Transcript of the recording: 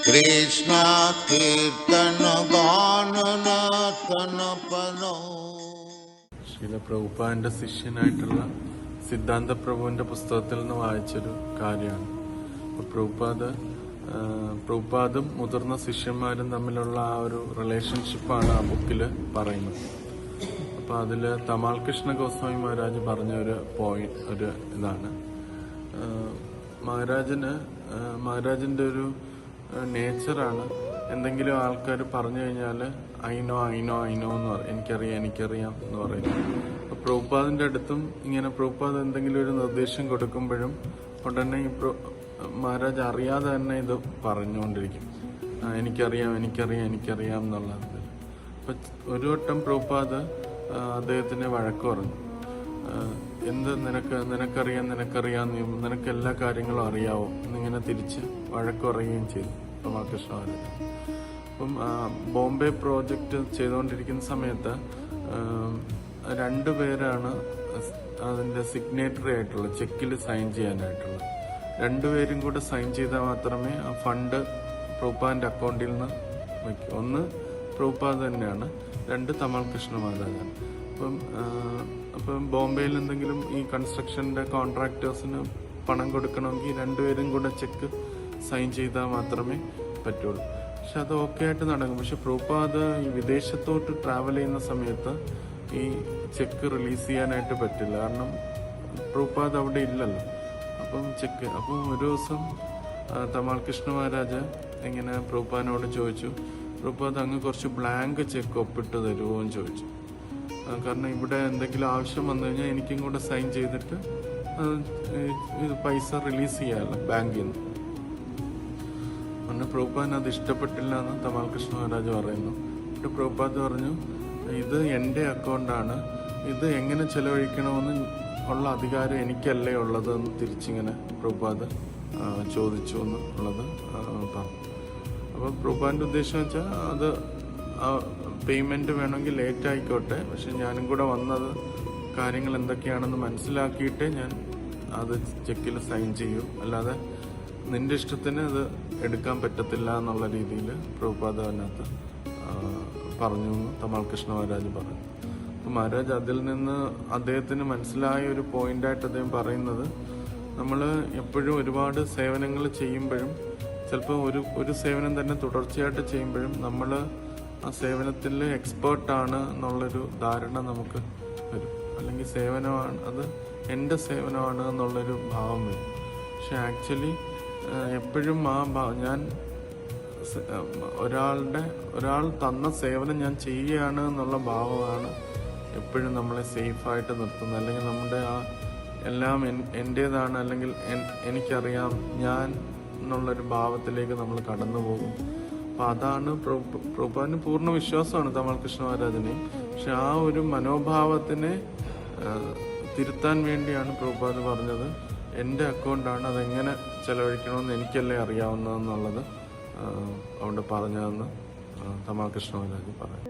കൃഷ്ണ കീർത്തന ഗാനന കനപനോ. ശ്രീല പ്രഭുപാദിന്റെ ശിഷ്യനായിട്ടുള്ള സിദ്ധാന്ത പ്രഭുവിന്റെ പുസ്തകത്തിൽ നിന്ന് വായിച്ചൊരു കാര്യമാണ്. പ്രഭുപാദും മുതിർന്ന ശിഷ്യന്മാരും തമ്മിലുള്ള ആ ഒരു റിലേഷൻഷിപ്പാണ് ആ ബുക്കിൽ പറയുന്നത്. അപ്പോൾ അതിൽ തമാൽ കൃഷ്ണ ഗോസ്വാമി മഹാരാജ് പറഞ്ഞ ഒരു ഇതാണ്, മഹാരാജിന്റെ ഒരു നേച്ചറാണ് എന്തെങ്കിലും ആൾക്കാർ പറഞ്ഞു കഴിഞ്ഞാൽ ഐനോ എന്ന് പറയും, എനിക്കറിയാം എന്ന് പറയുന്നത്. അപ്പോൾ പ്രഭുപാദിന്റെ അടുത്തും ഇങ്ങനെ പ്രഭുപാദ് എന്തെങ്കിലും ഒരു നിർദ്ദേശം കൊടുക്കുമ്പോഴും ഉടനെ ഈ മഹാരാജ് അറിയാതെ തന്നെ ഇത് പറഞ്ഞുകൊണ്ടിരിക്കും, എനിക്കറിയാം എന്നുള്ളത്. അപ്പൊ ഒരു വട്ടം പ്രഭുപാദ് അദ്ദേഹത്തിന് വഴക്ക് പറഞ്ഞു, എന്ത് നിനക്കറിയാം നിനക്ക് എല്ലാ കാര്യങ്ങളും അറിയാവോ എന്നിങ്ങനെ തിരിച്ച് വഴക്ക് പറയുകയും ചെയ്തു രാമകൃഷ്ണ മഹാരാജ്. അപ്പം ബോംബെ പ്രോജക്റ്റ് ചെയ്തുകൊണ്ടിരിക്കുന്ന സമയത്ത് രണ്ടുപേരാണ് അതിന്റെ സിഗ്നേറ്ററി ആയിട്ടുള്ള ചെക്കിൽ സൈൻ ചെയ്യാനായിട്ടുള്ളത്. രണ്ടുപേരും കൂടെ സൈൻ ചെയ്താൽ മാത്രമേ ആ ഫണ്ട് പ്രഭുപാദിന്റെ അക്കൗണ്ടിൽ നിന്ന് വയ്ക്കൂ. ഒന്ന് പ്രഭുപാദ് തന്നെയാണ്, രണ്ട് തമാൽ കൃഷ്ണ മഹാരാജാണ്. അപ്പം ബോംബെയിൽ എന്തെങ്കിലും ഈ കൺസ്ട്രക്ഷന്റെ കോൺട്രാക്ടേഴ്സിന് പണം കൊടുക്കണമെങ്കിൽ രണ്ടുപേരും കൂടെ ചെക്ക് സൈൻ ചെയ്താൽ മാത്രമേ പറ്റുള്ളൂ. പക്ഷെ അത് ഓക്കെ ആയിട്ട് നടക്കും. പക്ഷെ പ്രഭുപാദ് ഈ വിദേശത്തോട്ട് ട്രാവൽ ചെയ്യുന്ന സമയത്ത് ഈ ചെക്ക് റിലീസ് ചെയ്യാനായിട്ട് പറ്റില്ല, കാരണം പ്രഭുപാദ് അവിടെ ഇല്ലല്ലോ. അപ്പം ഒരു ദിവസം തമാൽ കൃഷ്ണ മഹാരാജ് ഇങ്ങനെ പ്രഭുപാദിനോട് ചോദിച്ചു, പ്രഭുപാദ് അങ്ങ് കുറച്ച് ബ്ലാങ്ക് ചെക്ക് ഒപ്പിട്ട് തരുമോ എന്ന് ചോദിച്ചു. കാരണം ഇവിടെ എന്തെങ്കിലും ആവശ്യം വന്നു കഴിഞ്ഞാൽ എനിക്കും കൂടെ സൈൻ ചെയ്തിട്ട് പൈസ റിലീസ് ചെയ്യാമല്ലോ ബാങ്കിൽ നിന്ന്. അന്ന് പ്രഭുപാദിന് അത് ഇഷ്ടപ്പെട്ടില്ല എന്ന് തമാൽ കൃഷ്ണ മഹാരാജ് പറയുന്നു. എന്നിട്ട് പ്രഭുപാദ് പറഞ്ഞു, ഇത് എൻ്റെ അക്കൗണ്ടാണ്, ഇത് എങ്ങനെ ചെലവഴിക്കണമെന്ന് ഉള്ള അധികാരം എനിക്കല്ലേ ഉള്ളത് എന്ന് തിരിച്ചിങ്ങനെ പ്രഭുപാദ് ചോദിച്ചു എന്നുള്ളത് പറഞ്ഞു. അപ്പോൾ പ്രഭുപാദിന്റെ ഉദ്ദേശം വെച്ചാൽ അത് പേയ്മെന്റ് വേണമെങ്കിൽ ലേറ്റ് ആയിക്കോട്ടെ, പക്ഷെ ഞാനും കൂടെ വന്നത് കാര്യങ്ങൾ എന്തൊക്കെയാണെന്ന് മനസ്സിലാക്കിയിട്ടേ ഞാൻ അത് ചെക്കിൽ സൈൻ ചെയ്യൂ, അല്ലാതെ നിന്റെ ഇഷ്ടത്തിന് അത് എടുക്കാൻ പറ്റത്തില്ല എന്നുള്ള രീതിയിൽ പ്രഭുപാദ് അതിനകത്ത് പറഞ്ഞു എന്ന് തമാൽ കൃഷ്ണ മഹാരാജ് പറഞ്ഞു. അപ്പം മഹാരാജ് അതിൽ നിന്ന് അദ്ദേഹത്തിന് മനസ്സിലായ ഒരു പോയിന്റായിട്ട് അദ്ദേഹം പറയുന്നത്, നമ്മൾ എപ്പോഴും ഒരുപാട് സേവനങ്ങൾ ചെയ്യുമ്പോഴും ചിലപ്പോൾ ഒരു സേവനം തന്നെ തുടർച്ചയായിട്ട് ചെയ്യുമ്പോഴും നമ്മൾ ആ സേവനത്തിൽ എക്സ്പേർട്ടാണ് എന്നുള്ളൊരു ധാരണ നമുക്ക് വരും, അല്ലെങ്കിൽ സേവനമാണ് അത് എൻ്റെ സേവനമാണ് എന്നുള്ളൊരു ഭാവം വരും. പക്ഷെ ആക്ച്വലി എപ്പോഴും ഞാൻ ഒരാൾ തന്ന സേവനം ഞാൻ ചെയ്യുകയാണ് എന്നുള്ള ഭാവമാണ് എപ്പോഴും നമ്മളെ സേഫായിട്ട് നിർത്തുന്നത്. അല്ലെങ്കിൽ നമ്മുടെ ആ എല്ലാം എൻ്റേതാണ്, അല്ലെങ്കിൽ എനിക്കറിയാം ഞാൻ എന്നുള്ളൊരു ഭാവത്തിലേക്ക് നമ്മൾ കടന്നു പോകും. അപ്പം അതാണ് പ്രഭുപാദിന് പൂർണ്ണ വിശ്വാസമാണ് തമാൽ കൃഷ്ണ മഹാരാജനെ. പക്ഷെ ആ ഒരു മനോഭാവത്തിനെ തിരുത്താൻ വേണ്ടിയാണ് പ്രഭുപാദ് പറഞ്ഞത്, എൻ്റെ അക്കൗണ്ടാണ്, അതെങ്ങനെ ചെലവഴിക്കണമെന്ന് എനിക്കല്ലേ അറിയാവുന്നതെന്നുള്ളത് അവിടെ പറഞ്ഞതെന്ന് തമാൽ കൃഷ്ണ മഹാരാജ് പറയും.